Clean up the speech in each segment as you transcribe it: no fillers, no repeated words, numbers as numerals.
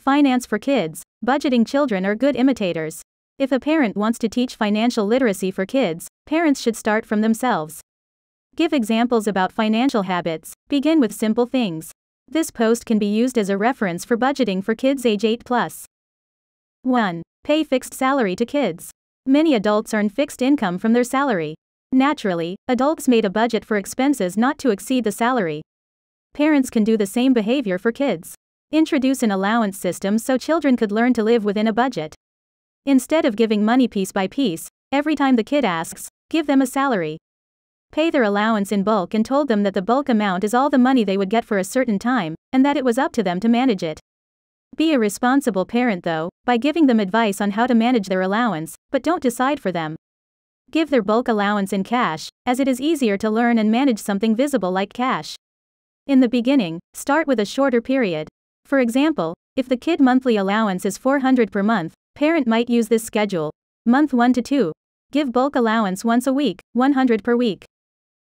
Finance for kids. Budgeting children are good imitators. If a parent wants to teach financial literacy for kids, parents should start from themselves. Give examples about financial habits. Begin with simple things. This post can be used as a reference for budgeting for kids age 8+. 1. Pay fixed salary to kids. Many adults earn fixed income from their salary. Naturally, adults made a budget for expenses not to exceed the salary. Parents can do the same behavior for kids. Introduce an allowance system so children could learn to live within a budget. Instead of giving money piece by piece, every time the kid asks, give them a salary. Pay their allowance in bulk and told them that the bulk amount is all the money they would get for a certain time, and that it was up to them to manage it. Be a responsible parent though, by giving them advice on how to manage their allowance, but don't decide for them. Give their bulk allowance in cash, as it is easier to learn and manage something visible like cash. In the beginning, start with a shorter period. For example, if the kid monthly allowance is $400 per month, parent might use this schedule. Month 1 to 2. Give bulk allowance once a week, $100 per week.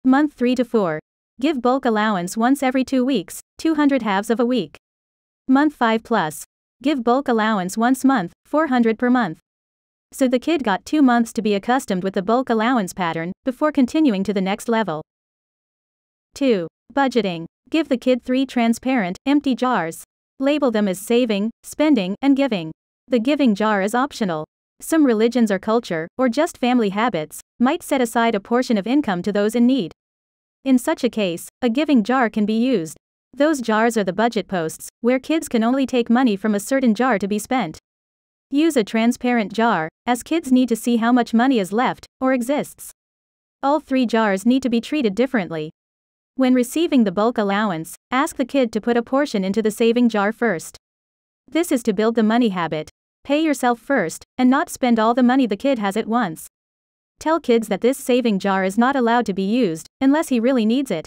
Month 3 to 4. Give bulk allowance once every 2 weeks, 200 halves of a week. Month 5+. Give bulk allowance once month, $400 per month. So the kid got 2 months to be accustomed with the bulk allowance pattern, before continuing to the next level. 2. Budgeting. Give the kid 3 transparent, empty jars. Label them as saving, spending, and giving. The giving jar is optional. Some religions or culture, or just family habits, might set aside a portion of income to those in need. In such a case, a giving jar can be used. Those jars are the budget posts, where kids can only take money from a certain jar to be spent. Use a transparent jar, as kids need to see how much money is left, or exists. All 3 jars need to be treated differently. When receiving the bulk allowance, ask the kid to put a portion into the saving jar first. This is to build the money habit. Pay yourself first, and not spend all the money the kid has at once. Tell kids that this saving jar is not allowed to be used, unless he really needs it.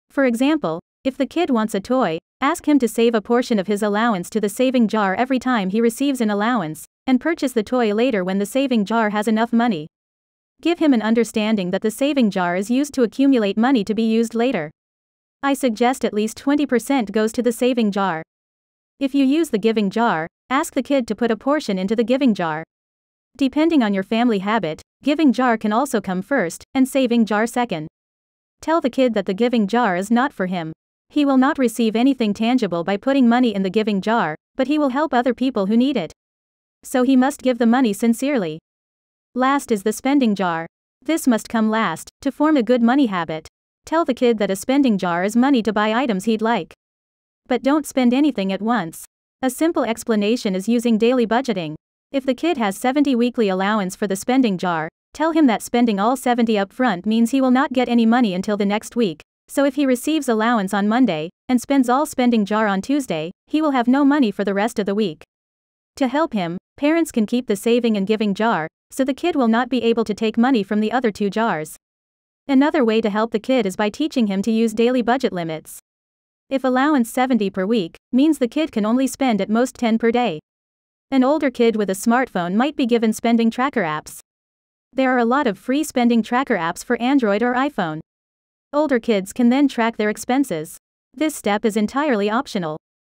For example, if the kid wants a toy, ask him to save a portion of his allowance to the saving jar every time he receives an allowance, and purchase the toy later when the saving jar has enough money. Give him an understanding that the saving jar is used to accumulate money to be used later. I suggest at least 20% goes to the saving jar. If you use the giving jar, ask the kid to put a portion into the giving jar. Depending on your family habit, giving jar can also come first, and saving jar second. Tell the kid that the giving jar is not for him. He will not receive anything tangible by putting money in the giving jar, but he will help other people who need it. So he must give the money sincerely. Last is the spending jar. This must come last, to form a good money habit. Tell the kid that a spending jar is money to buy items he'd like. But don't spend anything at once. A simple explanation is using daily budgeting. If the kid has 70 weekly allowance for the spending jar, tell him that spending all 70 up front means he will not get any money until the next week. So if he receives allowance on Monday, and spends all spending jar on Tuesday, he will have no money for the rest of the week. To help him, parents can keep the saving and giving jar, so the kid will not be able to take money from the other 2 jars. Another way to help the kid is by teaching him to use daily budget limits. If allowance 70 per week, means the kid can only spend at most 10 per day. An older kid with a smartphone might be given spending tracker apps. There are a lot of free spending tracker apps for Android or iPhone. Older kids can then track their expenses. This step is entirely optional.